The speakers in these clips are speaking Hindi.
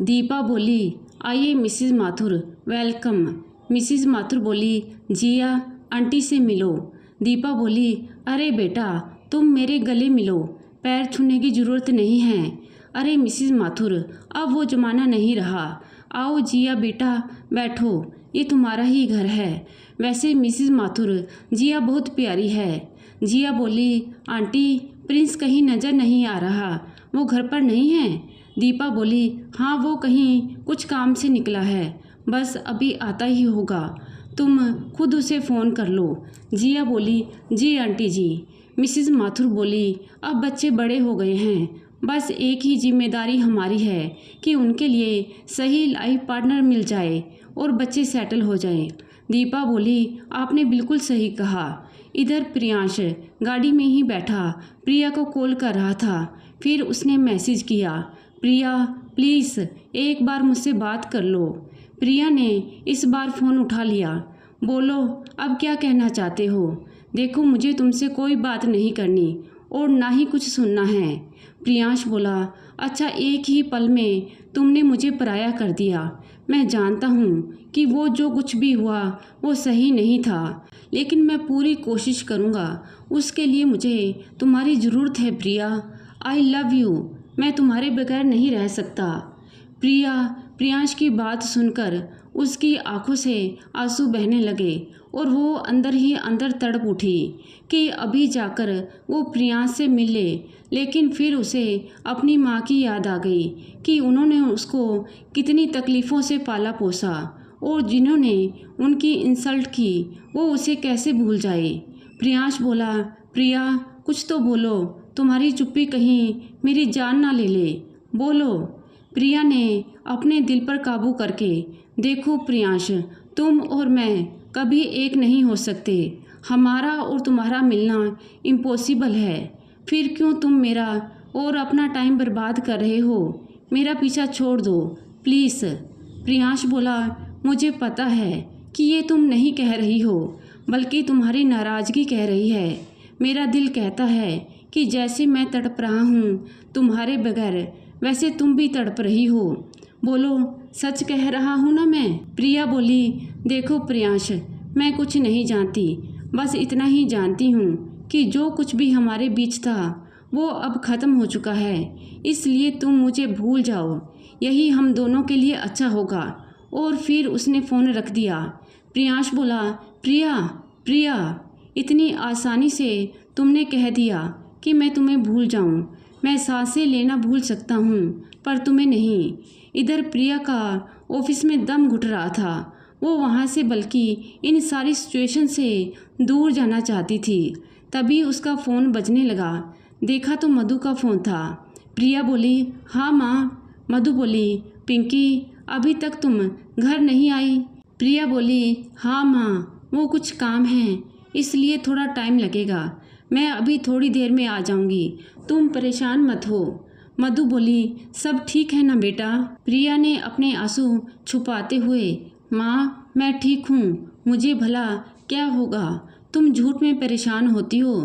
दीपा बोली, आइए Mrs Mathur, welcome. Mrs Mathur बोली, जिया आंटी से मिलो। दीपा बोली, अरे बेटा तुम मेरे गले मिलो, पैर छूने की ज़रूरत नहीं है। अरे मिसिज माथुर, अब वो ज़माना नहीं रहा। आओ जिया बेटा बैठो, ये तुम्हारा ही घर है। वैसे मिसिज माथुर, जिया बहुत प्यारी है। जिया बोली, आंटी प्रिंस कहीं नज़र नहीं आ रहा, वो घर पर नहीं है। दीपा बोली, हाँ वो कहीं कुछ काम से निकला है, बस अभी आता ही होगा, तुम खुद उसे फ़ोन कर लो। जिया बोली, जी आंटी जी। मिसिज माथुर बोली, अब बच्चे बड़े हो गए हैं, बस एक ही जिम्मेदारी हमारी है कि उनके लिए सही लाइफ पार्टनर मिल जाए और बच्चे सेटल हो जाएं। दीपा बोली, आपने बिल्कुल सही कहा। इधर प्रियांश गाड़ी में ही बैठा प्रिया को कॉल कर रहा था। फिर उसने मैसेज किया, प्रिया प्लीज़ एक बार मुझसे बात कर लो। प्रिया ने इस बार फ़ोन उठा लिया। बोलो अब क्या कहना चाहते हो? देखो मुझे तुमसे कोई बात नहीं करनी और ना ही कुछ सुनना है। प्रियांश बोला, अच्छा एक ही पल में तुमने मुझे पराया कर दिया। मैं जानता हूँ कि वो जो कुछ भी हुआ वो सही नहीं था, लेकिन मैं पूरी कोशिश करूँगा। उसके लिए मुझे तुम्हारी ज़रूरत है प्रिया। आई लव यू, मैं तुम्हारे बगैर नहीं रह सकता। प्रियांश की बात सुनकर उसकी आंखों से आंसू बहने लगे और वो अंदर ही अंदर तड़प उठी कि अभी जाकर वो प्रियांश से मिल ले। लेकिन फिर उसे अपनी माँ की याद आ गई कि उन्होंने उसको कितनी तकलीफ़ों से पाला पोसा और जिन्होंने उनकी इंसल्ट की वो उसे कैसे भूल जाए। प्रियांश बोला, प्रिया कुछ तो बोलो, तुम्हारी चुप्पी कहीं मेरी जान ना ले ले, बोलो। प्रिया ने अपने दिल पर काबू करके, देखो प्रियांश, तुम और मैं कभी एक नहीं हो सकते, हमारा और तुम्हारा मिलना इम्पॉसिबल है। फिर क्यों तुम मेरा और अपना टाइम बर्बाद कर रहे हो? मेरा पीछा छोड़ दो प्लीज़। प्रियांश बोला, मुझे पता है कि ये तुम नहीं कह रही हो, बल्कि तुम्हारी नाराज़गी कह रही है। मेरा दिल कहता है कि जैसे मैं तड़प रहा हूँ तुम्हारे बगैर, वैसे तुम भी तड़प रही हो। बोलो सच कह रहा हूँ ना मैं? प्रिया बोली, देखो प्रियांश, मैं कुछ नहीं जानती, बस इतना ही जानती हूँ कि जो कुछ भी हमारे बीच था वो अब ख़त्म हो चुका है, इसलिए तुम मुझे भूल जाओ, यही हम दोनों के लिए अच्छा होगा। और फिर उसने फ़ोन रख दिया। प्रियांश बोला, प्रिया इतनी आसानी से तुमने कह दिया कि मैं तुम्हें भूल जाऊं। मैं सांसें लेना भूल सकता हूं पर तुम्हें नहीं। इधर प्रिया का ऑफिस में दम घुट रहा था, वो वहां से बल्कि इन सारी सिचुएशन से दूर जाना चाहती थी। तभी उसका फ़ोन बजने लगा। देखा तो मधु का फ़ोन था। प्रिया बोली, हाँ माँ। मधु बोली, पिंकी अभी तक तुम घर नहीं आई? प्रिया बोली, हाँ माँ, वो कुछ काम है इसलिए थोड़ा टाइम लगेगा, मैं अभी थोड़ी देर में आ जाऊंगी, तुम परेशान मत हो। मधु बोली, सब ठीक है ना बेटा? प्रिया ने अपने आंसू छुपाते हुए, माँ मैं ठीक हूँ, मुझे भला क्या होगा, तुम झूठ में परेशान होती हो,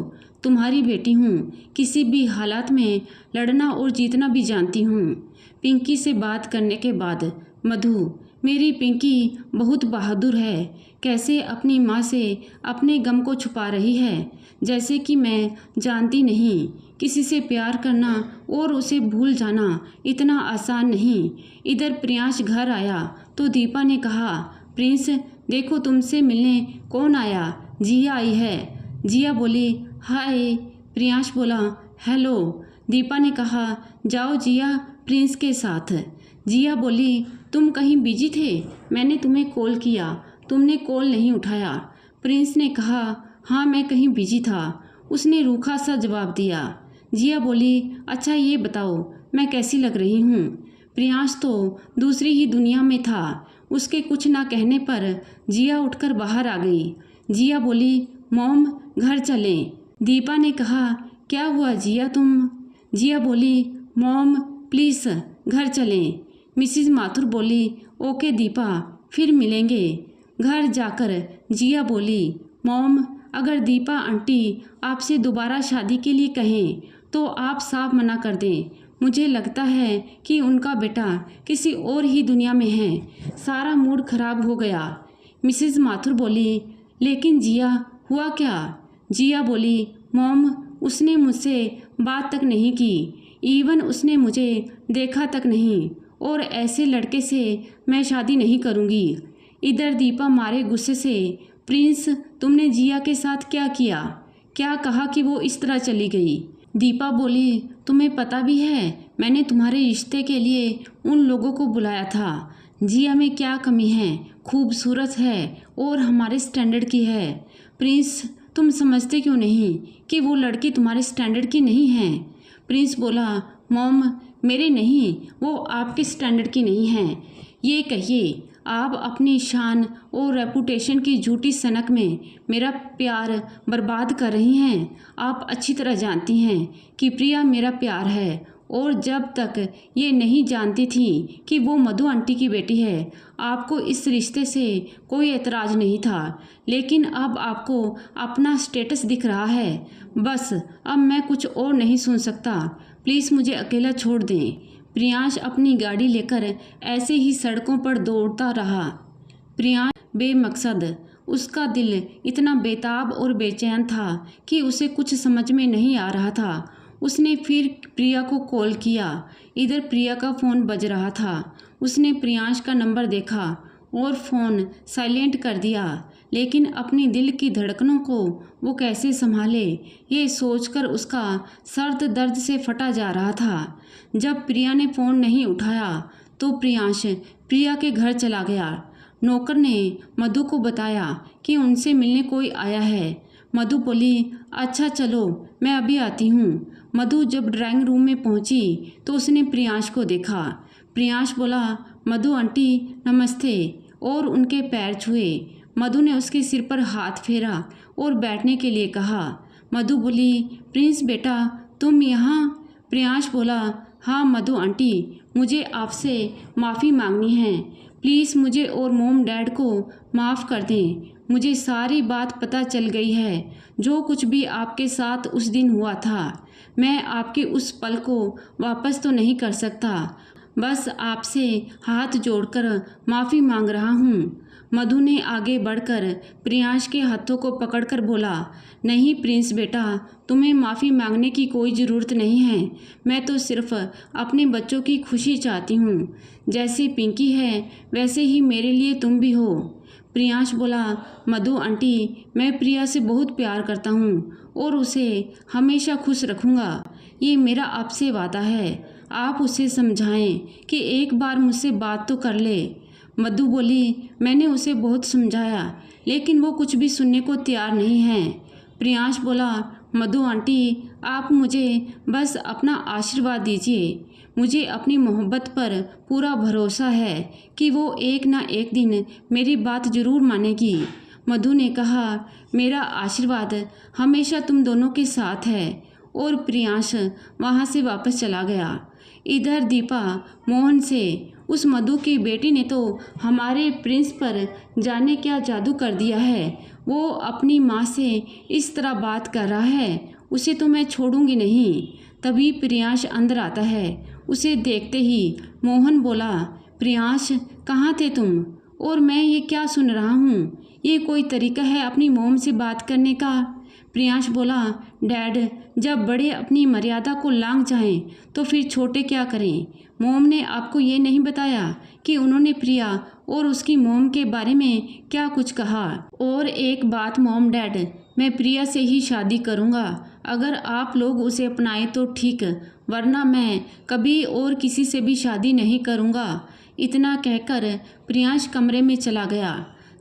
तुम्हारी बेटी हूँ, किसी भी हालात में लड़ना और जीतना भी जानती हूँ। पिंकी से बात करने के बाद मधु, मेरी पिंकी बहुत बहादुर है, कैसे अपनी माँ से अपने गम को छुपा रही है, जैसे कि मैं जानती नहीं। किसी से प्यार करना और उसे भूल जाना इतना आसान नहीं। इधर प्रियांश घर आया तो दीपा ने कहा, प्रिंस देखो तुमसे मिलने कौन आया, जिया आई है। जिया बोली, हाय। प्रियांश बोला, हेलो। दीपा ने कहा, जाओ जिया प्रिंस के साथ। जिया बोली, तुम कहीं बिजी थे, मैंने तुम्हें कॉल किया, तुमने कॉल नहीं उठाया। प्रिंस ने कहा, हाँ मैं कहीं बिजी था, उसने रूखा सा जवाब दिया। जिया बोली, अच्छा ये बताओ मैं कैसी लग रही हूँ? प्रियांश तो दूसरी ही दुनिया में था। उसके कुछ ना कहने पर जिया उठकर बाहर आ गई। जिया बोली, मॉम घर चलें। दीपा ने कहा, क्या हुआ जिया तुम? जिया बोली, मॉम प्लीज़ घर चलें। मिसिज माथुर बोली, ओके दीपा फिर मिलेंगे। घर जाकर जिया बोली, मॉम अगर दीपा आंटी आपसे दोबारा शादी के लिए कहें तो आप साफ मना कर दें, मुझे लगता है कि उनका बेटा किसी और ही दुनिया में है। सारा मूड खराब हो गया। मिसेस माथुर बोली, लेकिन जिया हुआ क्या? जिया बोली, मॉम, उसने मुझसे बात तक नहीं की, इवन उसने मुझे देखा तक नहीं, और ऐसे लड़के से मैं शादी नहीं करूँगी। इधर दीपा मारे गुस्से से, प्रिंस, तुमने जिया के साथ क्या किया? क्या कहा कि वो इस तरह चली गई? दीपा बोली, तुम्हें पता भी है मैंने तुम्हारे रिश्ते के लिए उन लोगों को बुलाया था। जिया में क्या कमी है? खूबसूरत है और हमारे स्टैंडर्ड की है। प्रिंस, तुम समझते क्यों नहीं कि वो लड़की तुम्हारे स्टैंडर्ड की नहीं है? प्रिंस बोला, मॉम, मेरे नहीं, वो आपके स्टैंडर्ड की नहीं है। ये कहिए, आप अपनी शान और रेपुटेशन की झूठी सनक में मेरा प्यार बर्बाद कर रही हैं। आप अच्छी तरह जानती हैं कि प्रिया मेरा प्यार है, और जब तक ये नहीं जानती थी कि वो मधु आंटी की बेटी है, आपको इस रिश्ते से कोई एतराज़ नहीं था। लेकिन अब आपको अपना स्टेटस दिख रहा है। बस अब मैं कुछ और नहीं सुन सकता। प्लीज़ मुझे अकेला छोड़ दें। प्रियांश अपनी गाड़ी लेकर ऐसे ही सड़कों पर दौड़ता रहा। प्रियांश बेमकसद, उसका दिल इतना बेताब और बेचैन था कि उसे कुछ समझ में नहीं आ रहा था। उसने फिर प्रिया को कॉल किया। इधर प्रिया का फ़ोन बज रहा था। उसने प्रियांश का नंबर देखा और फ़ोन साइलेंट कर दिया। लेकिन अपनी दिल की धड़कनों को वो कैसे संभाले, ये सोचकर उसका सर्द दर्द से फटा जा रहा था। जब प्रिया ने फ़ोन नहीं उठाया तो प्रियांश प्रिया के घर चला गया। नौकर ने मधु को बताया कि उनसे मिलने कोई आया है। मधु बोली, अच्छा चलो, मैं अभी आती हूँ। मधु जब ड्राइंग रूम में पहुँची तो उसने प्रियांश को देखा। प्रियांश बोला, मधु आंटी नमस्ते, और उनके पैर छुए। मधु ने उसके सिर पर हाथ फेरा और बैठने के लिए कहा। मधु बोली, प्रिंस बेटा, तुम यहाँ? प्रियांश बोला, हाँ मधु आंटी, मुझे आपसे माफ़ी मांगनी है। प्लीज़ मुझे और मॉम डैड को माफ़ कर दें। मुझे सारी बात पता चल गई है। जो कुछ भी आपके साथ उस दिन हुआ था, मैं आपके उस पल को वापस तो नहीं कर सकता। बस आपसे हाथ जोड़कर माफ़ी मांग रहा हूँ। मधु ने आगे बढ़कर प्रियांश के हाथों को पकड़कर बोला, नहीं प्रिंस बेटा, तुम्हें माफ़ी मांगने की कोई ज़रूरत नहीं है। मैं तो सिर्फ अपने बच्चों की खुशी चाहती हूँ। जैसे पिंकी है वैसे ही मेरे लिए तुम भी हो। प्रियांश बोला, मधु आंटी, मैं प्रिया से बहुत प्यार करता हूँ और उसे हमेशा खुश रखूँगा। ये मेरा आपसे वादा है। आप उसे समझाएं कि एक बार मुझसे बात तो कर ले। मधु बोली, मैंने उसे बहुत समझाया लेकिन वो कुछ भी सुनने को तैयार नहीं है। प्रियांश बोला, मधु आंटी, आप मुझे बस अपना आशीर्वाद दीजिए। मुझे अपनी मोहब्बत पर पूरा भरोसा है कि वो एक ना एक दिन मेरी बात ज़रूर मानेगी। मधु ने कहा, मेरा आशीर्वाद हमेशा तुम दोनों के साथ है। और प्रियांश वहाँ से वापस चला गया। इधर दीपा मोहन से, उस मधु की बेटी ने तो हमारे प्रिंस पर जाने क्या जादू कर दिया है। वो अपनी माँ से इस तरह बात कर रहा है, उसे तो मैं छोड़ूंगी नहीं। तभी प्रियांश अंदर आता है। उसे देखते ही मोहन बोला, प्रियांश, कहाँ थे तुम? और मैं ये क्या सुन रहा हूँ? ये कोई तरीका है अपनी मोम से बात करने का? प्रियांश बोला, डैड, जब बड़े अपनी मर्यादा को लांघ जाएं तो फिर छोटे क्या करें? मोम ने आपको ये नहीं बताया कि उन्होंने प्रिया और उसकी मोम के बारे में क्या कुछ कहा? और एक बात मॉम डैड, मैं प्रिया से ही शादी करूँगा। अगर आप लोग उसे अपनाएं तो ठीक, वरना मैं कभी और किसी से भी शादी नहीं करूँगा। इतना कहकर प्रियांश कमरे में चला गया।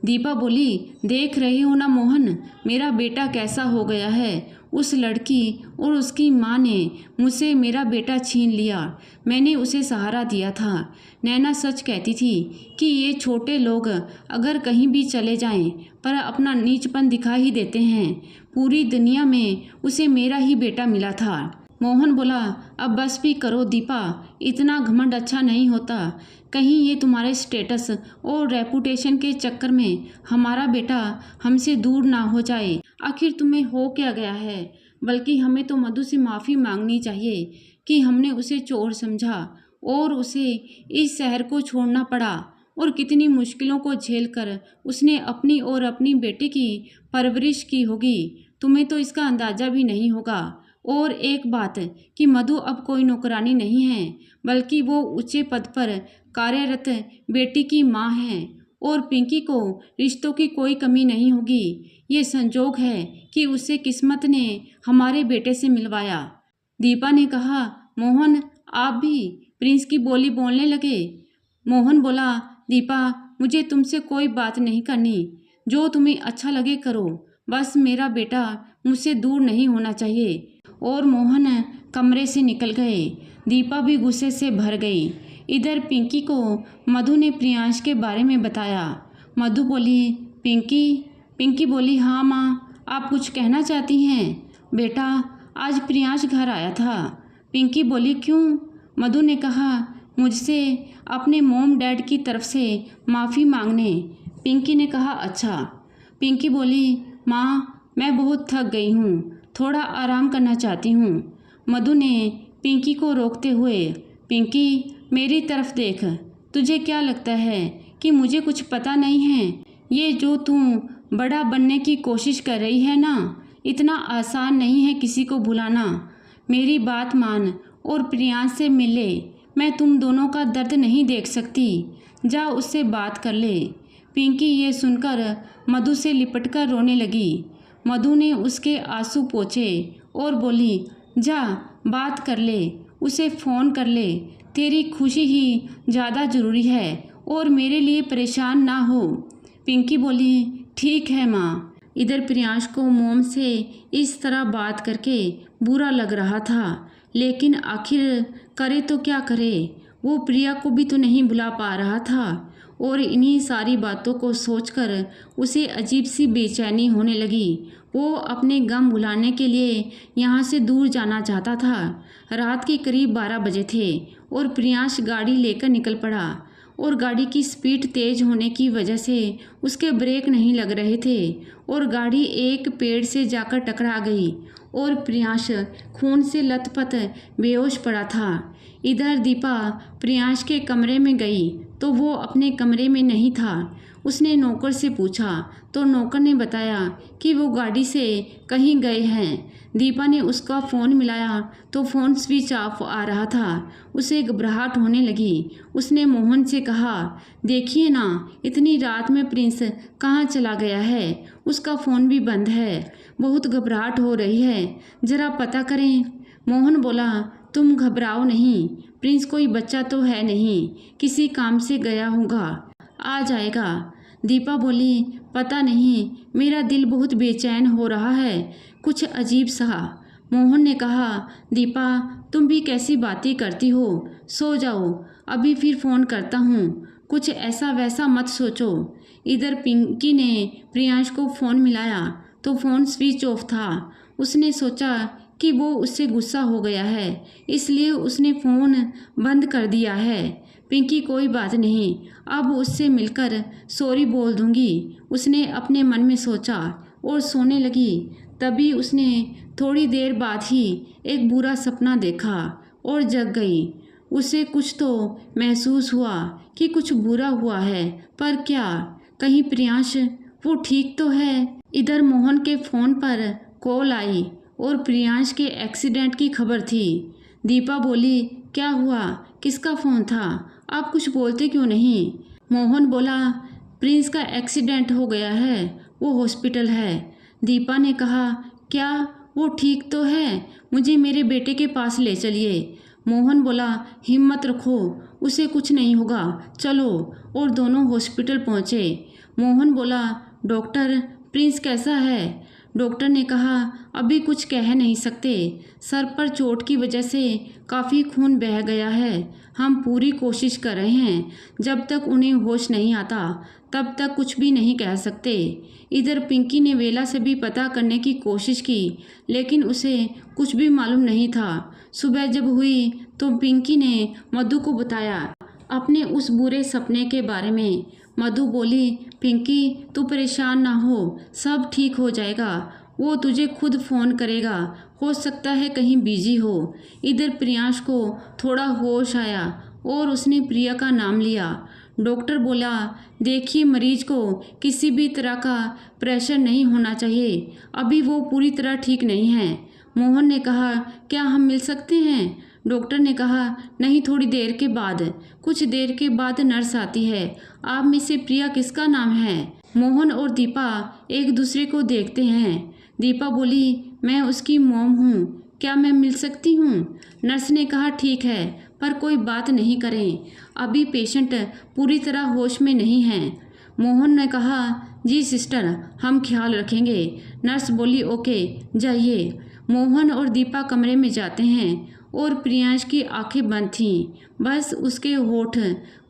दीपा बोली, देख रहे हो ना मोहन, मेरा बेटा कैसा हो गया है। उस लड़की और उसकी माँ ने मुझसे मेरा बेटा छीन लिया। मैंने उसे सहारा दिया था। नैना सच कहती थी कि ये छोटे लोग अगर कहीं भी चले जाएं पर अपना नीचपन दिखा ही देते हैं। पूरी दुनिया में उसे मेरा ही बेटा मिला था। मोहन बोला, अब बस भी करो दीपा, इतना घमंड अच्छा नहीं होता। कहीं ये तुम्हारे स्टेटस और रेपुटेशन के चक्कर में हमारा बेटा हमसे दूर ना हो जाए। आखिर तुम्हें हो क्या गया है? बल्कि हमें तो मधु से माफ़ी मांगनी चाहिए। कि हमने उसे चोर समझा और उसे इस शहर को छोड़ना पड़ा और कितनी मुश्किलों को झेलकर उसने अपनी और अपनी बेटी की परवरिश की होगी। तुम्हें तो इसका अंदाज़ा भी नहीं होगा। और एक बात कि मधु अब कोई नौकरानी नहीं है, बल्कि वो ऊंचे पद पर कार्यरत बेटी की माँ है और पिंकी को रिश्तों की कोई कमी नहीं होगी। ये संजोग है कि उसे किस्मत ने हमारे बेटे से मिलवाया। दीपा ने कहा, मोहन आप भी प्रिंस की बोली बोलने लगे। मोहन बोला, दीपा मुझे तुमसे कोई बात नहीं करनी, जो तुम्हें अच्छा लगे करो, बस मेरा बेटा मुझसे दूर नहीं होना चाहिए। और मोहन कमरे से निकल गए। दीपा भी गुस्से से भर गई। इधर पिंकी को मधु ने प्रियांश के बारे में बताया। मधु बोली, पिंकी बोली, हाँ माँ, आप कुछ कहना चाहती हैं? बेटा आज प्रियांश घर आया था। पिंकी बोली, क्यों? मधु ने कहा, मुझसे अपने मॉम डैड की तरफ से माफ़ी मांगने। पिंकी ने कहा, अच्छा। पिंकी बोली, माँ मैं बहुत थक गई हूँ, थोड़ा आराम करना चाहती हूँ। मधु ने पिंकी को रोकते हुए, पिंकी मेरी तरफ देख, तुझे क्या लगता है कि मुझे कुछ पता नहीं है? ये जो तू बड़ा बनने की कोशिश कर रही है ना, इतना आसान नहीं है किसी को भुलाना। मेरी बात मान और प्रियांश से मिल ले। मैं तुम दोनों का दर्द नहीं देख सकती, जा उससे बात कर ले। पिंकी ये सुनकर मधु से लिपटकर रोने लगी। मधु ने उसके आंसू पोंछे और बोली, जा बात कर ले, उसे फ़ोन कर ले, तेरी खुशी ही ज़्यादा ज़रूरी है और मेरे लिए परेशान ना हो। पिंकी बोली, ठीक है माँ। इधर प्रियांश को मोम से इस तरह बात करके बुरा लग रहा था, लेकिन आखिर करे तो क्या करे, वो प्रिया को भी तो नहीं बुला पा रहा था। और इन्हीं सारी बातों को सोचकर उसे अजीब सी बेचैनी होने लगी। वो अपने गम भुलाने के लिए यहाँ से दूर जाना चाहता था। रात के करीब 12 बजे थे और प्रियांश गाड़ी लेकर निकल पड़ा और गाड़ी की स्पीड तेज होने की वजह से उसके ब्रेक नहीं लग रहे थे और गाड़ी एक पेड़ से जाकर टकरा गई और प्रियांश खून से लथपथ बेहोश पड़ा था। इधर दीपा प्रियांश के कमरे में गई तो वो अपने कमरे में नहीं था। उसने नौकर से पूछा तो नौकर ने बताया कि वो गाड़ी से कहीं गए हैं। दीपा ने उसका फ़ोन मिलाया तो फ़ोन स्विच ऑफ आ रहा था। उसे घबराहट होने लगी। उसने मोहन से कहा, देखिए ना, इतनी रात में प्रिंस कहाँ चला गया है, उसका फ़ोन भी बंद है, बहुत घबराहट हो रही है, ज़रा पता करें। मोहन बोला, तुम घबराओ नहीं, प्रिंस कोई बच्चा तो है नहीं, किसी काम से गया होगा, आ जाएगा। दीपा बोली, पता नहीं, मेरा दिल बहुत बेचैन हो रहा है, कुछ अजीब सा। मोहन ने कहा, दीपा तुम भी कैसी बातें करती हो, सो जाओ, अभी फिर फ़ोन करता हूँ, कुछ ऐसा वैसा मत सोचो। इधर पिंकी ने प्रियांश को फ़ोन मिलाया तो फ़ोन स्विच ऑफ था। उसने सोचा कि वो उससे गुस्सा हो गया है, इसलिए उसने फ़ोन बंद कर दिया है। पिंकी कोई बात नहीं, अब उससे मिलकर सॉरी बोल दूंगी, उसने अपने मन में सोचा और सोने लगी। तभी उसने थोड़ी देर बाद ही एक बुरा सपना देखा और जग गई। उसे कुछ तो महसूस हुआ कि कुछ बुरा हुआ है, पर क्या? कहीं प्रियांश वो ठीक तो है? इधर मोहन के फ़ोन पर कॉल आई और प्रियांश के एक्सीडेंट की खबर थी। दीपा बोली, क्या हुआ, किसका फ़ोन था, आप कुछ बोलते क्यों नहीं? मोहन बोला, प्रिंस का एक्सीडेंट हो गया है, वो हॉस्पिटल है। दीपा ने कहा, क्या वो ठीक तो है, मुझे मेरे बेटे के पास ले चलिए। मोहन बोला, हिम्मत रखो, उसे कुछ नहीं होगा, चलो। और दोनों हॉस्पिटल पहुँचे। मोहन बोला, डॉक्टर प्रिंस कैसा है? डॉक्टर ने कहा, अभी कुछ कह नहीं सकते, सर पर चोट की वजह से काफ़ी खून बह गया है, हम पूरी कोशिश कर रहे हैं, जब तक उन्हें होश नहीं आता तब तक कुछ भी नहीं कह सकते। इधर पिंकी ने वेला से भी पता करने की कोशिश की, लेकिन उसे कुछ भी मालूम नहीं था। सुबह जब हुई तो पिंकी ने मधु को बताया अपने उस बुरे सपने के बारे में। मधु बोली, पिंकी तू परेशान ना हो, सब ठीक हो जाएगा वो तुझे खुद फ़ोन करेगा, हो सकता है कहीं बिजी हो। इधर प्रियांश को थोड़ा होश आया और उसने प्रिया का नाम लिया। डॉक्टर बोला, देखिए मरीज को किसी भी तरह का प्रेशर नहीं होना चाहिए, अभी वो पूरी तरह ठीक नहीं है। मोहन ने कहा, क्या हम मिल सकते हैं? डॉक्टर ने कहा, नहीं, थोड़ी देर के बाद। कुछ देर के बाद नर्स आती है। आप में से प्रिया किसका नाम है? मोहन और दीपा एक दूसरे को देखते हैं। दीपा बोली, मैं उसकी मॉम हूँ, क्या मैं मिल सकती हूँ? नर्स ने कहा, ठीक है, पर कोई बात नहीं करें, अभी पेशेंट पूरी तरह होश में नहीं है। मोहन ने कहा, जी सिस्टर, हम ख्याल रखेंगे। नर्स बोली, ओके, जाइए। मोहन और दीपा कमरे में जाते हैं और प्रियांश की आंखें बंद थीं, बस उसके होठ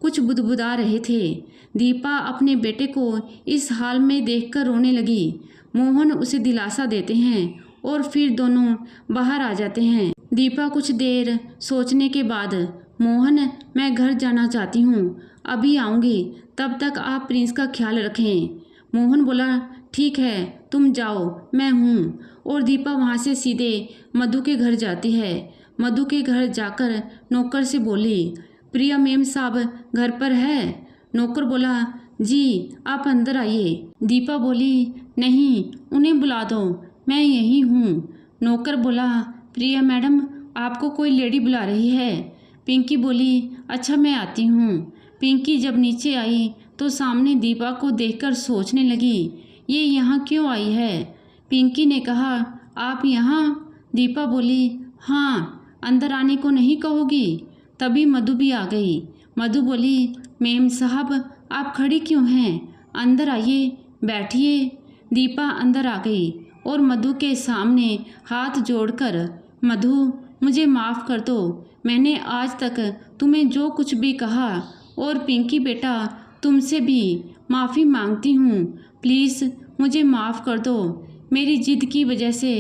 कुछ बुदबुदा रहे थे। दीपा अपने बेटे को इस हाल में देखकर रोने लगी। मोहन उसे दिलासा देते हैं और फिर दोनों बाहर आ जाते हैं। दीपा कुछ देर सोचने के बाद, मोहन, मैं घर जाना चाहती हूँ, अभी आऊँगी, तब तक आप प्रिंस का ख्याल रखें। मोहन बोला, ठीक है, तुम जाओ, मैं हूँ। और दीपा वहाँ से सीधे मधु के घर जाती है। मधु के घर जाकर नौकर से बोली, प्रिया मेम साहब घर पर है? नौकर बोला, जी, आप अंदर आइए। दीपा बोली, नहीं, उन्हें बुला दो, मैं यहीं हूँ। नौकर बोला, प्रिया मैडम, आपको कोई लेडी बुला रही है। पिंकी बोली, अच्छा, मैं आती हूँ। पिंकी जब नीचे आई तो सामने दीपा को देखकर सोचने लगी, ये यहाँ क्यों आई है? पिंकी ने कहा, आप यहाँ? दीपा बोली, हाँ, अंदर आने को नहीं कहोगी? तभी मधु भी आ गई। मधु बोली, मेम साहब, आप खड़ी क्यों हैं? अंदर आइए, बैठिए। दीपा अंदर आ गई और मधु के सामने हाथ जोड़कर, मधु, मुझे माफ़ कर दो, मैंने आज तक तुम्हें जो कुछ भी कहा, और पिंकी बेटा, तुमसे भी माफ़ी मांगती हूँ, प्लीज़ मुझे माफ़ कर दो। मेरी जिद की वजह से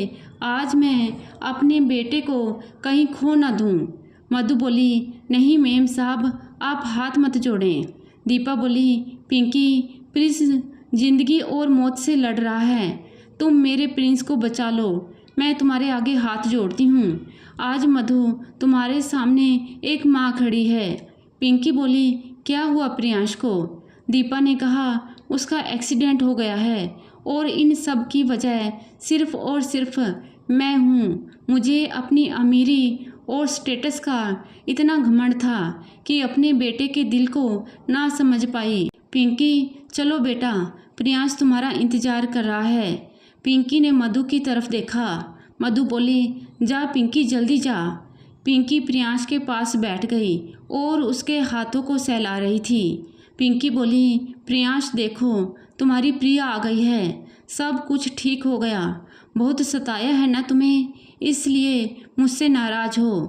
आज मैं अपने बेटे को कहीं खो ना दूँ। मधु बोली, नहीं मेम साहब, आप हाथ मत जोड़ें। दीपा बोली, पिंकी प्लीज़, ज़िंदगी और मौत से लड़ रहा है, तुम मेरे प्रिंस को बचा लो, मैं तुम्हारे आगे हाथ जोड़ती हूँ। आज मधु तुम्हारे सामने एक माँ खड़ी है। पिंकी बोली, क्या हुआ प्रियांश को? दीपा ने कहा, उसका एक्सीडेंट हो गया है और इन सब की वजह सिर्फ़ और सिर्फ मैं हूँ। मुझे अपनी अमीरी और स्टेटस का इतना घमंड था कि अपने बेटे के दिल को ना समझ पाई। पिंकी, चलो बेटा, प्रियांश तुम्हारा इंतज़ार कर रहा है। पिंकी ने मधु की तरफ देखा। मधु बोली, जा पिंकी, जल्दी जा। पिंकी प्रियांश के पास बैठ गई और उसके हाथों को सहला रही थी। पिंकी बोली, प्रियांश देखो, तुम्हारी प्रिया आ गई है, सब कुछ ठीक हो गया। बहुत सताया है ना तुम्हें, इसलिए मुझसे नाराज़ हो।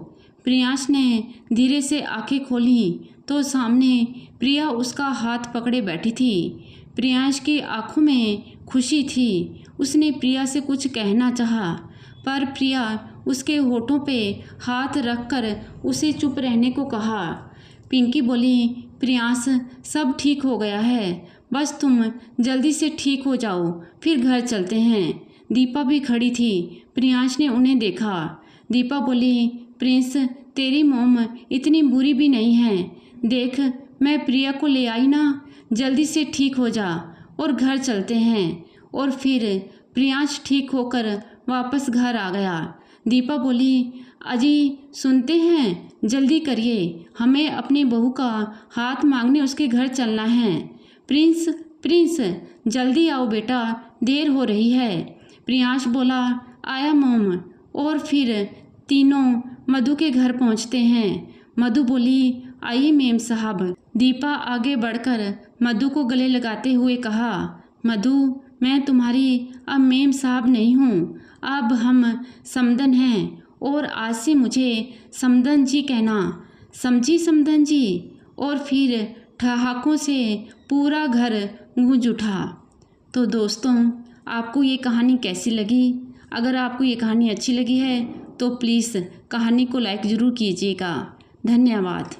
प्रियांश ने धीरे से आंखें खोली तो सामने प्रिया उसका हाथ पकड़े बैठी थी। प्रियांश की आंखों में खुशी थी। उसने प्रिया से कुछ कहना चाहा, पर प्रिया उसके होठों पे हाथ रखकर उसे चुप रहने को कहा। पिंकी बोली, प्रियांश, सब ठीक हो गया है, बस तुम जल्दी से ठीक हो जाओ, फिर घर चलते हैं। दीपा भी खड़ी थी। प्रियांश ने उन्हें देखा। दीपा बोली, प्रिंस, तेरी मोम इतनी बुरी भी नहीं है, देख, मैं प्रिया को ले आई ना, जल्दी से ठीक हो जा और घर चलते हैं। और फिर प्रियांश ठीक होकर वापस घर आ गया। दीपा बोली, अजी सुनते हैं, जल्दी करिए, हमें अपनी बहू का हाथ मांगने उसके घर चलना है। प्रिंस, प्रिंस, जल्दी आओ बेटा, देर हो रही है। प्रियांश बोला, आया मोम। और फिर तीनों मधु के घर पहुंचते हैं। मधु बोली, आइए मेम साहब। दीपा आगे बढ़कर मधु को गले लगाते हुए कहा, मधु, मैं तुम्हारी अब मेम साहब नहीं हूँ, अब हम समदन हैं, और आज से मुझे समदन जी कहना, समझी समदन जी। और फिर ठहाकों से पूरा घर गूंज उठा। तो दोस्तों, आपको ये कहानी कैसी लगी? अगर आपको ये कहानी अच्छी लगी है तो प्लीज़ कहानी को लाइक ज़रूर कीजिएगा। धन्यवाद।